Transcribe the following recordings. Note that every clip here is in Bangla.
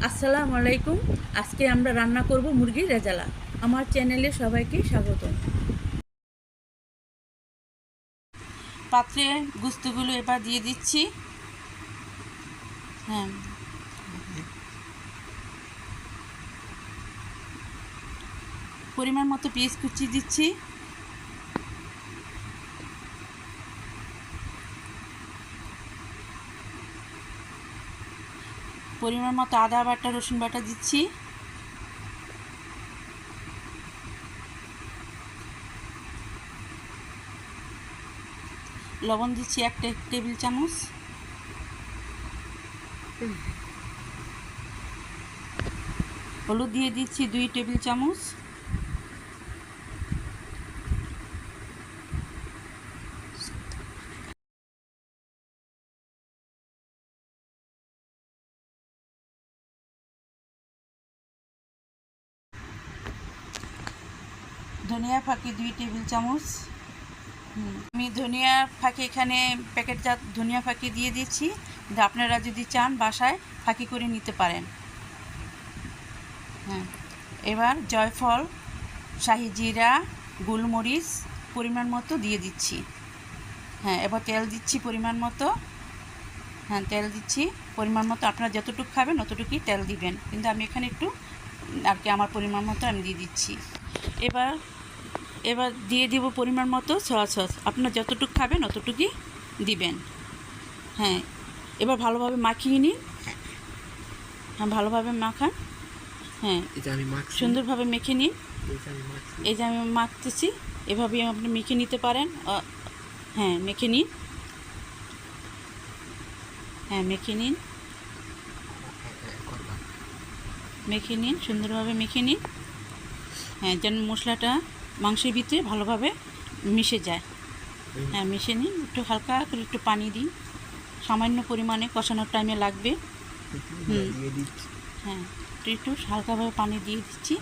আসসালামু আলাইকুম। আজকে আমরা রান্না করব মুরগির রেজালা। আমার চ্যানেলে সবাইকে স্বাগত। পাত্রে গুস্তগুলো এবার দিয়ে দিচ্ছি। হ্যাঁ, পরিমাণ মতো পেঁয়াজ কুচি দিচ্ছি। পরিমাণ মতো আদা বাটা, রসুন বাটা দিচ্ছি। লবণ দিচ্ছি 1 টেবিল চামচ। হলুদ দিয়ে দিচ্ছি 2 টেবিল চামচ। ধনিয়া ফাঁকি 2 টেবিল চামচ। আমি ধনিয়া ফাঁকি এখানে প্যাকেটজাত ধনিয়া ফাঁকি দিয়ে দিচ্ছি। আপনারা যদি চান বাসায় ফাঁকি করে নিতে পারেন। হ্যাঁ, এবার জয়ফল, শাহি জিরা, গোলমরিচ পরিমাণ মতো দিয়ে দিচ্ছি। হ্যাঁ, এবার তেল দিচ্ছি পরিমাণ মতো। হ্যাঁ, তেল দিচ্ছি পরিমাণ মতো। আপনারা যতটুকু খাবেন অতটুকুই তেল দিবেন, কিন্তু আমি এখানে একটু আর কি আমার পরিমাণ মতো আমি দিয়ে দিচ্ছি। এবার দিয়ে দিব পরিমাণ মতো সয়া সস। আপনারা যতটুকু খাবেন অতটুকুই দিবেন। হ্যাঁ, এবার ভালোভাবে মাখিয়ে নিন। হ্যাঁ, ভালোভাবে মাখান। হ্যাঁ, সুন্দরভাবে মেখে নিন। এই যে আমি মাখতেছি, এভাবেই আপনি মেখে নিতে পারেন। হ্যাঁ, মেখে নিন। হ্যাঁ, মেখে নিন, মেখে নিন, সুন্দরভাবে মেখে নিন। হ্যাঁ, যেন মশলাটা মাংসের ভিতরে ভালোভাবে মিশে যায়। হ্যাঁ, মিশে নিন। একটু হালকা করে একটু পানি দিন, সামান্য পরিমাণে, কষানোর টাইমে লাগবে। হ্যাঁ, একটু হালকাভাবে পানি দিয়ে দিচ্ছি।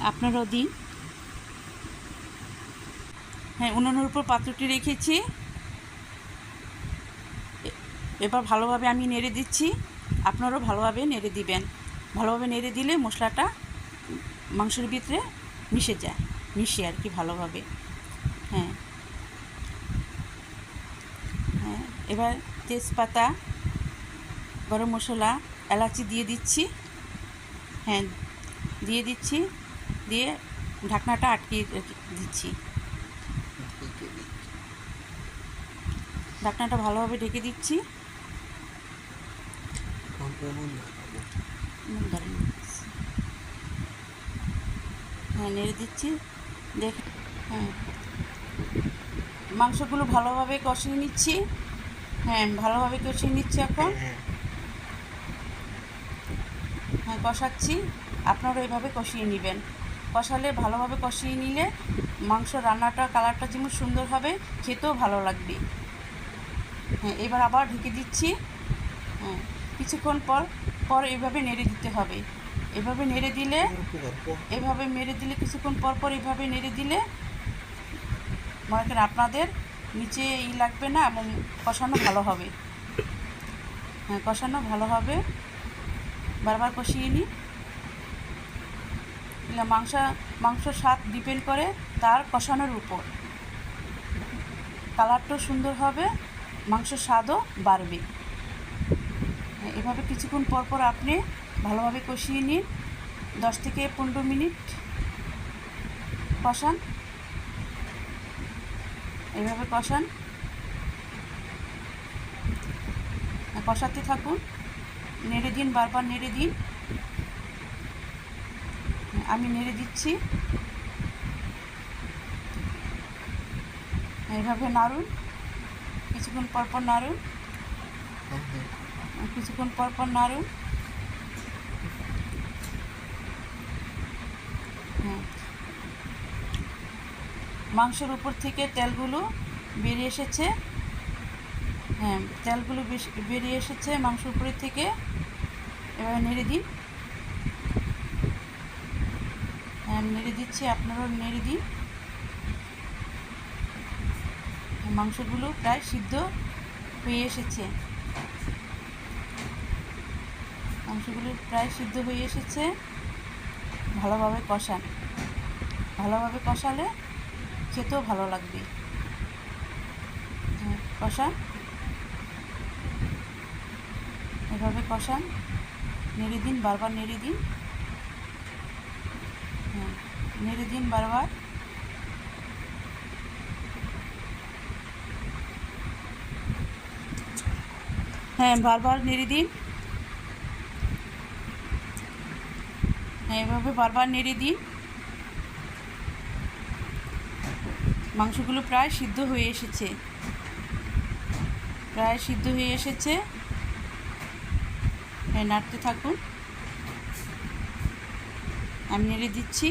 আপনারাও দিন। হ্যাঁ, উনুনের উপর পাত্রটি রেখেছি। এবার ভালোভাবে আমি নেড়ে দিচ্ছি। আপনারাও ভালোভাবে নেড়ে দিবেন। ভালোভাবে নেড়ে দিলে মশলাটা মাংসের ভিতরে মিশে আর কি ভালোভাবে। হ্যাঁ, হ্যাঁ, এবার তেজপাতা, গরম মশলা, এলাচি দিয়ে দিচ্ছি। হ্যাঁ, দিয়ে দিচ্ছি, দিয়ে ঢাকনাটা আটকে দিচ্ছি। ঢাকনাটা ভালোভাবে ঢেকে দিচ্ছি। হ্যাঁ, নেড়ে দিচ্ছি। হ্যাঁ, মাংসগুলো ভালোভাবে কষিয়ে নিচ্ছি। হ্যাঁ, ভালোভাবে কষিয়ে নিচ্ছি এখন। হ্যাঁ, কষাচ্ছি। আপনারা এভাবে কষিয়ে নেবেন। কষালে ভালোভাবে কষিয়ে নিলে মাংস রান্নাটা কালারটা যেমন সুন্দর হবে, খেতেও ভালো লাগবে। হ্যাঁ, এবার আবার ঢেকে দিচ্ছি। হ্যাঁ, কিছুক্ষণ পর এভাবে নেড়ে দিতে হবে। এভাবে নেড়ে দিলে কিছুক্ষণ পর এভাবে নেড়ে দিলে মনে করেন আপনাদের নিচে লাগবে না এবং কষানো ভালো হবে। হ্যাঁ, কষানো ভালো হবে। বারবার কষিয়ে নিই। মাংসর স্বাদ ডিপেন্ড করে তার কষানোর উপর। কালারটাও সুন্দর হবে, মাংসের স্বাদও বাড়বে। এভাবে কিছুক্ষণ পর আপনি ভালোভাবে কষিয়ে নিন। 10 থেকে 15 মিনিট কষান। এভাবে কষান, কষাতে থাকুন, নেড়ে দিন, বারবার নেড়ে দিন। আমি নেড়ে দিচ্ছি। এইভাবে নাড়ুন, কিছুক্ষণ পর নাড়ুন, কিছুক্ষণ পর নাড়ুন। মাংসের উপর থেকে তেলগুলো বেরিয়ে এসেছে। হ্যাঁ, তেলগুলো বেরিয়ে এসেছে মাংসের উপরের থেকে। এবার নেড়ে দিন। হ্যাঁ, নেড়ে দিচ্ছি, আপনারাও নেড়ে দিন। মাংসগুলো প্রায় সিদ্ধ হয়ে এসেছে, মাংসগুলো প্রায় সিদ্ধ হয়ে এসেছে। ভালোভাবে কষান, ভালোভাবে কষালে খেতেও ভালো লাগবে। কষান, এভাবে কষান, নেড়ে দিন, বারবার নেড়ে দিন। নেড়ে দিন বারবার। বারবার নেড়ে দিন। এভাবে বারবার নেড়ে দিন। মাংসগুলো প্রায় সিদ্ধ হয়ে এসেছে, প্রায় সিদ্ধ হয়ে এসেছে। নাড়তে থাকুন, আমি নেড়ে দিচ্ছি,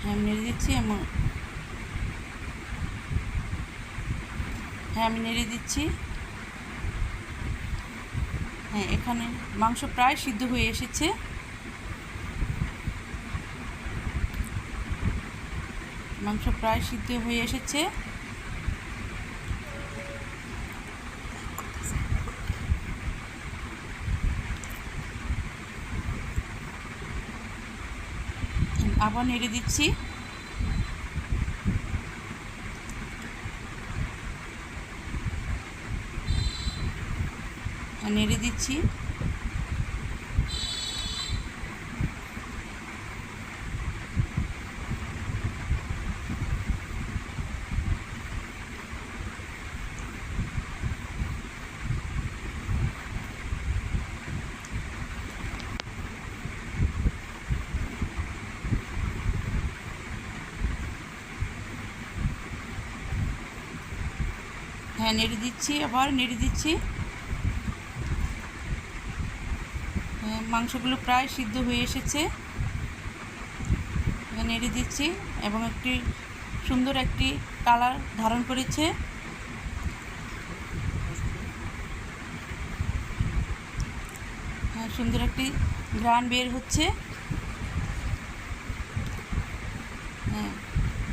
আমি নেড়ে দিচ্ছি, আমি নেড়ে দিচ্ছি। এখানে মাংস প্রায় সিদ্ধ হয়ে এসেছে। মাংস প্রায় সিদ্ধ হয়ে এসেছে। আবার নেড়ে দিচ্ছি। নেড়ে দিচ্ছি। নেড়ে দিচ্ছি, আবার নেড়ে দিচ্ছি। মাংসগুলো প্রায় সিদ্ধ হয়ে এসেছে। নেড়ে দিচ্ছি এবং একটি সুন্দর একটি কালার ধারণ করেছে। সুন্দর একটি ঘ্রাণ বের হচ্ছে।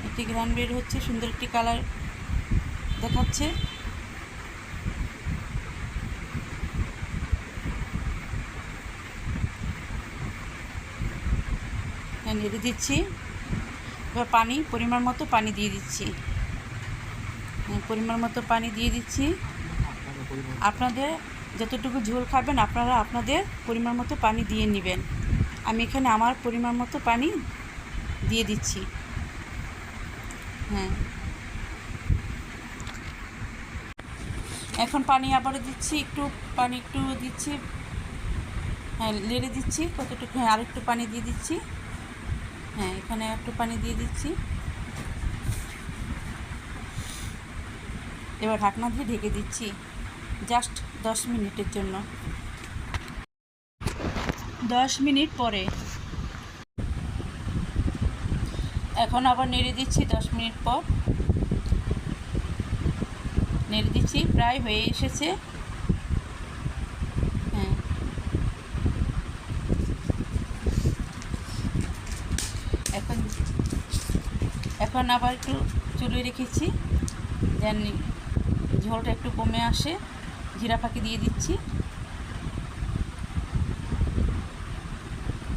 একটি ঘ্রাণ বের হচ্ছে, সুন্দর একটি কালার দেখাচ্ছে। নেড়ে দিচ্ছি। এবার পানি, পরিমাণ মতো পানি দিয়ে দিচ্ছি। পরিমাণ মতো পানি দিয়ে দিচ্ছি। আপনাদের যতটুকু ঝোল খাবেন আপনারা আপনাদের পরিমাণ মতো পানি দিয়ে নেবেন। আমি এখানে আমার পরিমাণ মতো পানি দিয়ে দিচ্ছি। এখন পানি আবারও দিচ্ছি, পানি একটু দিচ্ছি। নেড়ে দিচ্ছি কতটুকু। আর একটু পানি দিয়ে দিচ্ছি। এখানে একটু পানি দিয়ে দিচ্ছি। এবার ঢাকনা দিয়ে ঢেকে দিচ্ছি জাস্ট 10 মিনিটের জন্য। 10 মিনিট পরে এখন আবার নেড়ে দিচ্ছি। 10 মিনিট পর নেড়ে দিচ্ছি, প্রায় হয়ে এসেছে। এখন আবার একটু চুলে রেখেছি যেন ঝোলটা একটু কমে আসে। জিরা ফাঁকি দিয়ে দিচ্ছি,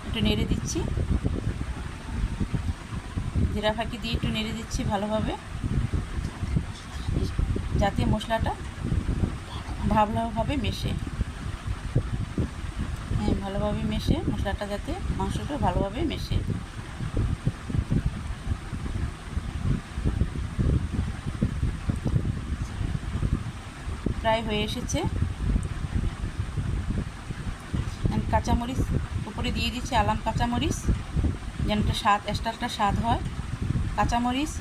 একটু নেড়ে দিচ্ছি। জিরা ফাঁকি দিয়ে একটু নেড়ে দিচ্ছি ভালোভাবে, যাতে মশলাটা ভালোভাবে মেশে। ভালোভাবে মেশে, মশলাটা যাতে মাংসটা ভালোভাবে মেশে। প্রায় হয়ে এসেছে। কাঁচামরিচ উপরে দিয়ে দিচ্ছি, আলাম কাঁচামরিচ, যেন একটা স্বাদ হয়। কাঁচামরিচ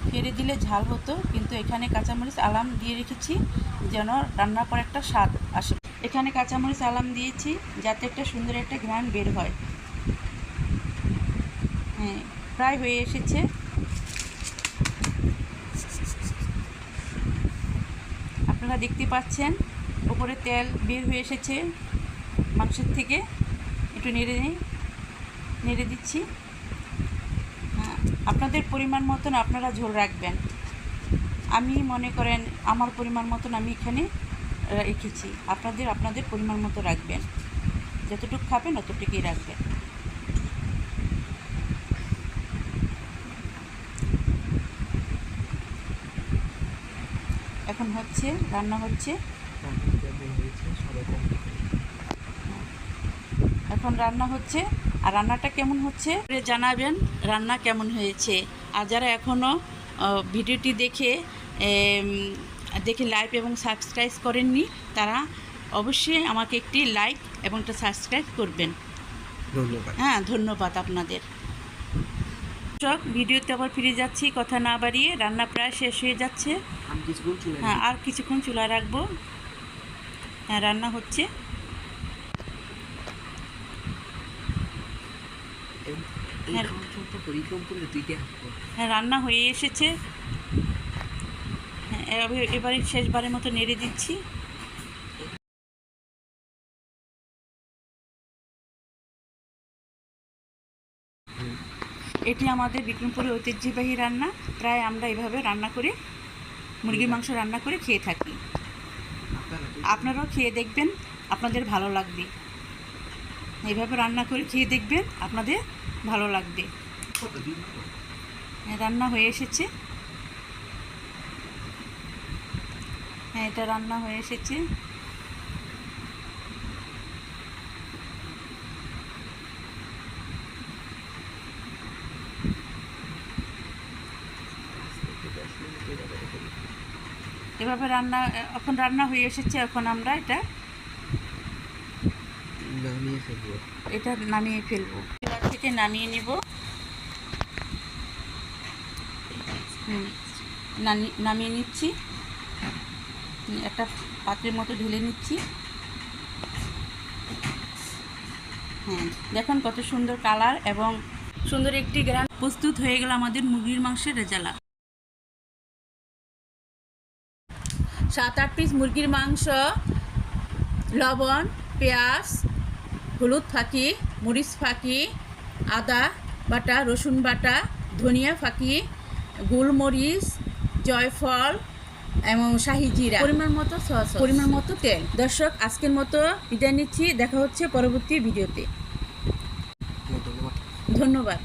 ফেলে দিলে ঝাল হতো, কিন্তু এখানে কাঁচামরিচ আলাম দিয়ে রেখেছি যেন রান্নার পর একটা স্বাদ আসে। এখানে কাঁচামরিচ আলাম দিয়েছি যাতে একটা সুন্দর একটা ঘ্রাণ বের হয়। প্রায় হয়ে এসেছে। আপনারা দেখতে পাচ্ছেন উপরে তেল বের হয়ে এসেছে মাংসের থেকে। একটু নেড়ে দিচ্ছি। আপনাদের পরিমাণ মতন আপনারা ঝোল রাখবেন। আমি মনে করেন আমার পরিমাণ মতন আমি এখানে রেখেছি, আপনাদের পরিমাণ মতো রাখবেন, যতটুকু খাবেন অতটুকুই রাখবেন। এখন হচ্ছে রান্না হচ্ছে, এখন রান্না হচ্ছে। আর রান্নাটা কেমন হচ্ছে জানাবেন, রান্না কেমন হয়েছে। আর যারা এখনও ভিডিওটি দেখে লাইক এবং সাবস্ক্রাইব করেননি, তারা অবশ্যই আমাকে একটি লাইক এবং একটা সাবস্ক্রাইব করবেন। ধন্যবাদ। হ্যাঁ, ধন্যবাদ আপনাদের। ভিডিওতে আবার ফিরে যাচ্ছি, কথা না বাড়িয়ে। রান্না প্রায় শেষ হয়ে যাচ্ছে। হ্যাঁ, আর কিছুক্ষণ চুলা রাখবো। হ্যাঁ, রান্না হচ্ছে। হ্যাঁ, রান্না হয়ে এসেছে। হ্যাঁ, এবারে শেষবারের মতো নেড়ে দিচ্ছি। এটি আমাদের বিক্রমপুরের ঐতিহ্যবাহী রান্না। প্রায় আমরা এভাবে রান্না করে মুরগির মাংস রান্না করে খেয়ে থাকি। আপনারাও খেয়ে দেখবেন, আপনাদের ভালো লাগবে। এইভাবে রান্না করে খেয়ে দেখবেন, আপনাদের ভালো লাগবে। রান্না হয়ে এসেছে। হ্যাঁ, এটা রান্না হয়ে এসেছে। এভাবে এখন রান্না হয়ে এসেছে। এখন আমরা এটা নামিয়ে ফেলবো। চুলা থেকে নামিয়ে নিব। নামিয়ে নিচ্ছি, একটা পাত্রের মতো ঢেলে নিচ্ছি। হ্যাঁ, দেখুন কত সুন্দর কালার এবং সুন্দর একটি গ্রান। প্রস্তুত হয়ে গেল আমাদের মুরগির মাংসের রেজালা। 7-8 পিস মুরগির মাংস, লবণ, পেঁয়াজ, হলুদ ফাঁকি, মরিচ ফাঁকি, আদা বাটা, রসুন বাটা, ধনিয়া ফাঁকি, গোলমরিচ, জয়ফল এবং শাহি জিরা, পরিমাণ মতো সস, পরিমাণ মতো তেল। দর্শক, আজকের মতো বিদায় নিচ্ছি। দেখা হচ্ছে পরবর্তী ভিডিওতে। ধন্যবাদ।